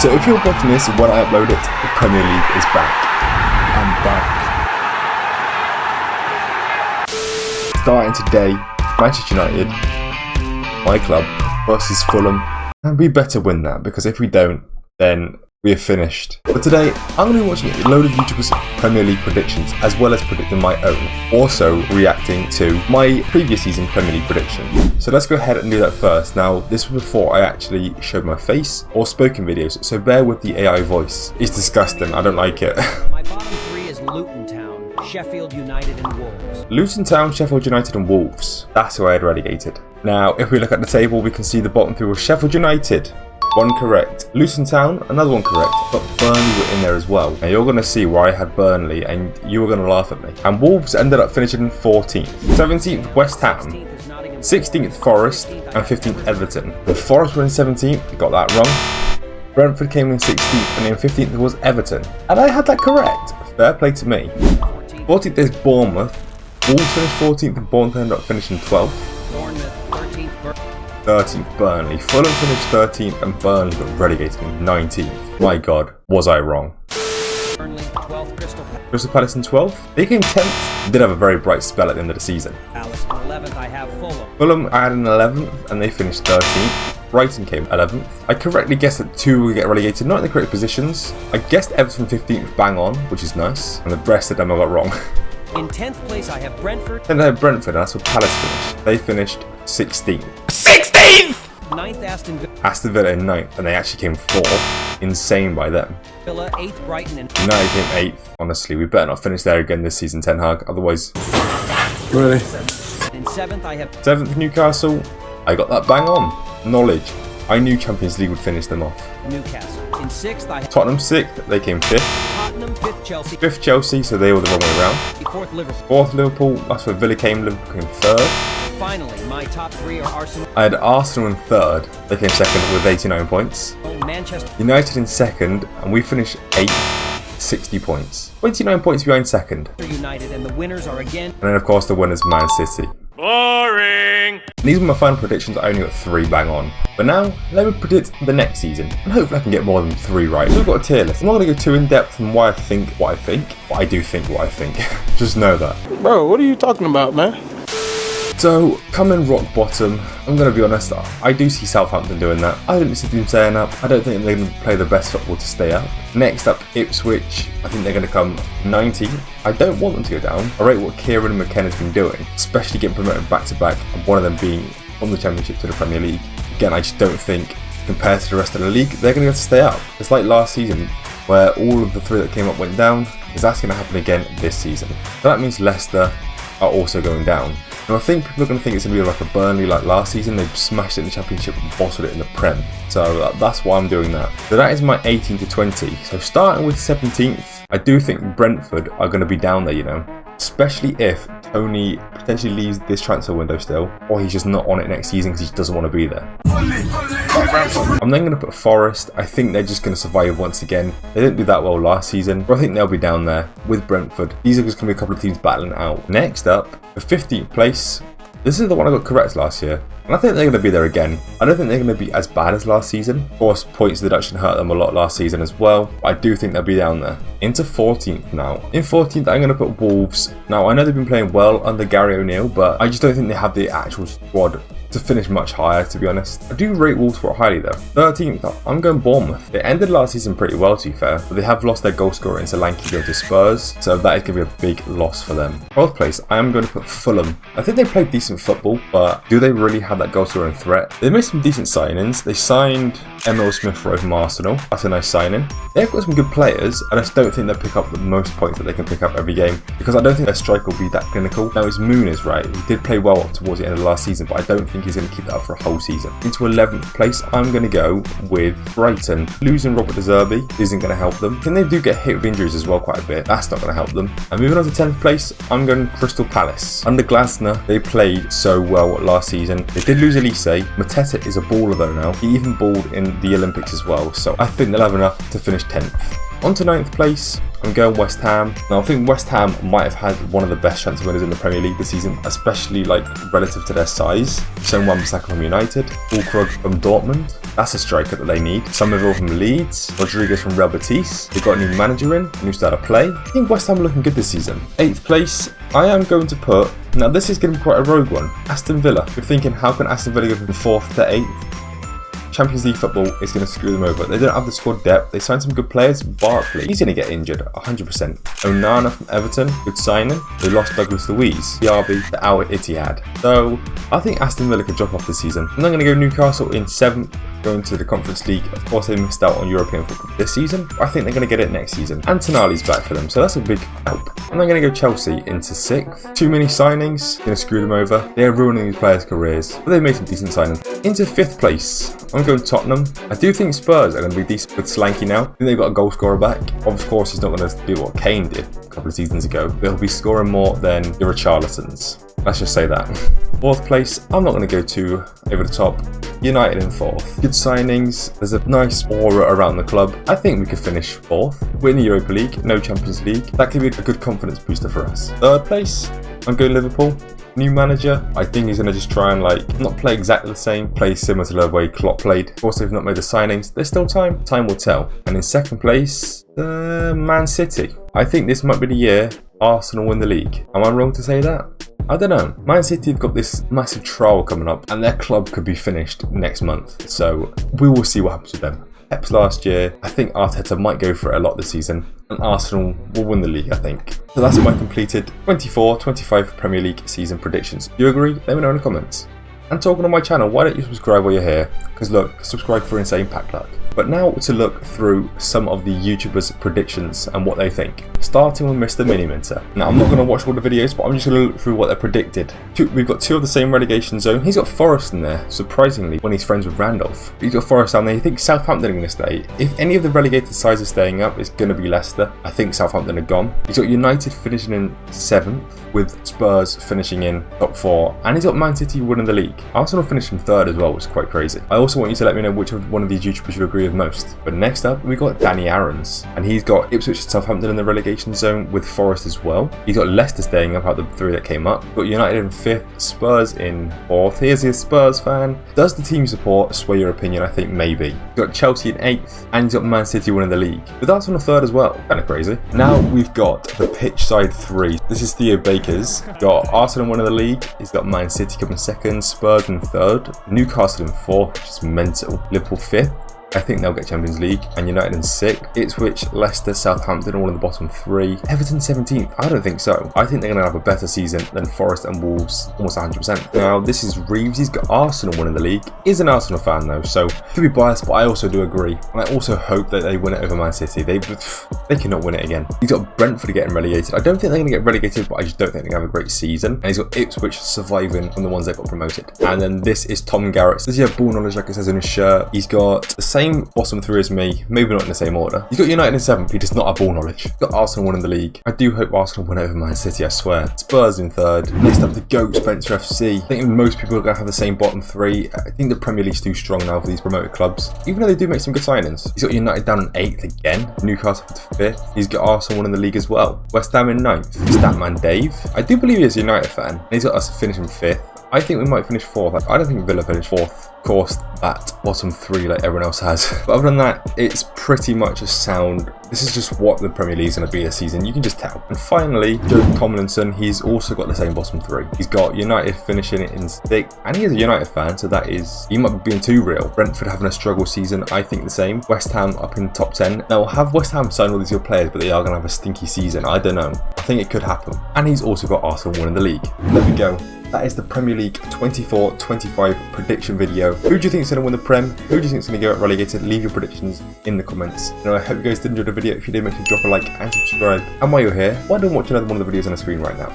So if you're watching this when I upload it, the Premier League is back. I'm back. Starting today, Manchester United, my club, versus Fulham. And we better win that, because if we don't, then we are finished. But today, I'm going to be watching a load of YouTubers' Premier League predictions, as well as predicting my own. Also reacting to my previous season Premier League prediction. So let's go ahead and do that first. Now, this was before I actually showed my face or spoken videos, so bear with the AI voice. It's disgusting, I don't like it. My bottom three is Luton Town, Sheffield United and Wolves. Luton Town, Sheffield United and Wolves. That's who I had relegated. Now, if we look at the table, we can see the bottom three were Sheffield United. One correct. Luton Town, another one correct, but Burnley were in there as well. Now you're going to see where I had Burnley and you were going to laugh at me. And Wolves ended up finishing 14th. 17th West Ham, 16th Forest, and 15th Everton. The Forest were in 17th, we got that wrong. Brentford came in 16th, and in 15th was Everton. And I had that correct. Fair play to me. 14th is Bournemouth. Wolves finished 14th and Bournemouth ended up finishing 12th. 13th Burnley. Fulham finished 13th and Burnley got relegated in 19th. My god, was I wrong. Crystal Palace in 12th. They came 10th. Did have a very bright spell at the end of the season. 11th I have Fulham I had an 11th and they finished 13th. Brighton came 11th. I correctly guessed that 2 would get relegated, not in the correct positions. I guessed Everton 15th bang on, which is nice. And the rest of them I got wrong. In 10th place I have Brentford. Then I had Brentford, and that's where Palace finished. They finished 16th. 9th Aston Villa. Aston Villa in 9th, and they actually came 4th. Insane by them. 8th Brighton and United came 8th. Honestly, we better not finish there again this season, Ten Hag. Otherwise, really. In 7th I have 7th Newcastle. I got that bang on. Knowledge. I knew Champions League would finish them off. Newcastle. In 6th I have Tottenham 6th. They came 5th. Tottenham. 5th Chelsea. 5th Chelsea, so they were the wrong way around. 4th Liverpool. 4th Liverpool. That's where Villa came. Liverpool came 3rd. Finally, my top three are Arsenal. I had Arsenal in 3rd. They came 2nd with 89 points. Manchester United in 2nd, and we finished 8th, 60 points. 29 points behind 2nd. United, and the winners are again. And then of course the winners Man City. Boring! And these were my final predictions. I only got 3 bang on. But now, let me predict the next season. And hopefully I can get more than 3 right. So we've got a tier list. I'm not going to go too in depth on why I think what I think. But I do think what I think. Just know that. Bro, what are you talking about, man? So, coming rock bottom, I'm going to be honest, I do see Southampton doing that. I don't see them staying up. I don't think they're going to play the best football to stay up. Next up, Ipswich. I think they're going to come 19th. I don't want them to go down. I rate what Kieran and McKenna's been doing, especially getting promoted back-to-back, and one of them being from the Championship to the Premier League. Again, I just don't think, compared to the rest of the league, they're going to have to stay up. It's like last season, where all of the 3 that came up went down, because that's going to happen again this season. So that means Leicester are also going down. And I think people are going to think it's going to be like a Burnley like last season. They smashed it in the Championship and bottled it in the Prem. So that's why I'm doing that. So that is my 18 to 20. So starting with 17th, I do think Brentford are going to be down there, you know. Especially if Tony potentially leaves this transfer window still, or he's just not on it next season because he just doesn't want to be there. I'm then going to put Forest. I think they're just going to survive once again. They didn't do that well last season, but I think they'll be down there with Brentford. These are just going to be a couple of teams battling out. Next up, the 15th place. This is the one I got correct last year, and I think they're going to be there again. I don't think they're going to be as bad as last season. Of course, points deduction hurt them a lot last season as well, but I do think they'll be down there. Into 14th now. In 14th, I'm going to put Wolves. Now, I know they've been playing well under Gary O'Neill, but I just don't think they have the actual squad to finish much higher, to be honest. I do rate Wolves quite highly though. 13th, I'm going Bournemouth. They ended last season pretty well, to be fair, but they have lost their goal scorer into Lanky go to Spurs, so that is going to be a big loss for them. 12th place, I am going to put Fulham. I think they played decent football, but do they really have that goal scoring threat? They made some decent signings. They signed Emil Smith-Rowe from Arsenal. That's a nice signing. They've got some good players. I just don't think they'll pick up the most points that they can pick up every game, because I don't think their striker will be that clinical. Now, his Moon is right. He did play well towards the end of last season, but I don't think he's going to keep that up for a whole season. Into 11th place, I'm going to go with Brighton. Losing Robert De Zerbi isn't going to help them. I think they do get hit with injuries as well quite a bit. That's not going to help them. And moving on to 10th place, I'm going Crystal Palace. Under Glasner, they played so well last season. They did lose Elise. Mateta is a baller though now. He even balled in the Olympics as well. So I think they'll have enough to finish 10th. On to 9th place, I'm going West Ham. Now, I think West Ham might have had one of the best transfer winners in the Premier League this season, especially like relative to their size. Son Wan-Bissaka from United, Fulkrug from Dortmund. That's a striker that they need. Somerville from Leeds, Rodriguez from Real Betis. They've got a new manager in, a new style of play. I think West Ham are looking good this season. 8th place, I am going to put, now this is going to be quite a rogue one, Aston Villa. You're thinking, how can Aston Villa go from 4th to 8th? Champions League football is going to screw them over. They don't have the squad depth. They signed some good players. Barkley, he's going to get injured, 100%. Onana from Everton, good signing. They lost Douglas Luiz, Diaby, the Al Ittihad. So I think Aston Villa could drop off this season. I'm not going to go Newcastle in 7th, going to the Conference League. Of course, they missed out on European football this season, but I think they're going to get it next season. And Tonali's back for them, so that's a big help. And I'm going to go Chelsea into 6th. Too many signings, going to screw them over. They're ruining these players' careers, but they made some decent signings. Into 5th place, I'm going Tottenham. I do think Spurs are going to be decent with Slanky now. I think they've got a goal scorer back. Of course, he's not going to do what Kane did a couple of seasons ago, but he'll be scoring more than the Richarlisons. Let's just say that. 4th place, I'm not going to go too over the top. United in 4th. Good signings. There's a nice aura around the club. I think we could finish 4th. We're in the Europa League, no Champions League. That could be a good confidence booster for us. 3rd place, I'm going Liverpool. New manager, I think he's going to just try and not play exactly the same, play similar to the way Klopp played. Of course, they've not made the signings. There's still time. Time will tell. And in 2nd place, Man City. I think this might be the year Arsenal win the league. Am I wrong to say that? I don't know. Man City have got this massive trial coming up and their club could be finished next month. So we will see what happens with them. Pep's last year, I think Arteta might go for it a lot this season. And Arsenal will win the league, I think. So that's my completed 24-25 Premier League season predictions. Do you agree? Let me know in the comments. And talking on my channel, why don't you subscribe while you're here? Because look, subscribe for insane pack luck. But now to look through some of the YouTubers' predictions and what they think. Starting with Mr. Miniminter. Now I'm not going to watch all the videos, but I'm just going to look through what they predicted. We've got 2 of the same relegation zone. He's got Forest in there, surprisingly, when he's friends with Randolph. He's got Forest down there. He thinks Southampton are going to stay. If any of the relegated sides are staying up, it's going to be Leicester. I think Southampton are gone. He's got United finishing in 7th, with Spurs finishing in top 4. And he's got Man City winning the league. Arsenal finishing 3rd as well, which is quite crazy. I also want you to let me know which one of these YouTubers you agree with most. But next up, we got Danny Aarons, and he's got Ipswich and Southampton in the relegation zone with Forest as well. He's got Leicester staying up out of the 3 that came up. He's got United in 5th, Spurs in 4th. Here's his Spurs fan. Does the team support sway your opinion? I think maybe. He's got Chelsea in 8th, and he's got Man City winning the league. With Arsenal 3rd as well. Kind of crazy. Now we've got the pitch side 3. This is Theo Baker's. Got Arsenal winning the league. He's got Man City coming 2nd, Spurs in 3rd, Newcastle in 4th, which is mental. Liverpool 5th. I think they'll get Champions League. And United in 6th. Ipswich, Leicester, Southampton all in the bottom 3. Everton 17th. I don't think so. I think they're going to have a better season than Forest and Wolves, almost 100%. Now, this is Reeves. He's got Arsenal winning the league. He's an Arsenal fan though, so could be biased, but I also do agree. And I also hope that they win it over Man City. They cannot win it again. He's got Brentford getting relegated. I don't think they're going to get relegated, but I just don't think they're going to have a great season. And he's got Ipswich surviving from the ones that got promoted. And then this is Tom Garrett. Does he have ball knowledge like it says in his shirt? He's got the same bottom 3 as me, maybe not in the same order. He's got United in 7th, he does not have ball knowledge. He's got Arsenal winning the league. I do hope Arsenal win over Man City, I swear. Spurs in 3rd. Next up, the GOAT, Spencer FC. I think most people are going to have the same bottom 3. I think the Premier League's too strong now for these promoted clubs, even though they do make some good signings. He's got United down in 8th again. Newcastle to 5th. He's got Arsenal winning the league as well. West Ham in 9th. Statman Dave. I do believe he's a United fan. And he's got us finishing 5th. I think we might finish 4th. I don't think Villa finish 4th. Of course, that bottom 3 like everyone else has. But other than that, it's pretty much a sound. This is just what the Premier League is going to be this season. You can just tell. And finally, Joe Tomlinson, he's also got the same bottom 3. He's got United finishing it in 6th. And he is a United fan, so that is, he might be being too real. Brentford having a struggle season, I think the same. West Ham up in top 10. Now, have West Ham signed all these good players, but they are going to have a stinky season? I don't know. I think it could happen. And he's also got Arsenal winning the league. There we go. That is the Premier League 24-25 prediction video. Who do you think is going to win the Prem? Who do you think is going to get relegated? Leave your predictions in the comments. And I hope you guys did enjoy the video. If you did, make sure to drop a like and subscribe. And while you're here, why don't you watch another one of the videos on the screen right now?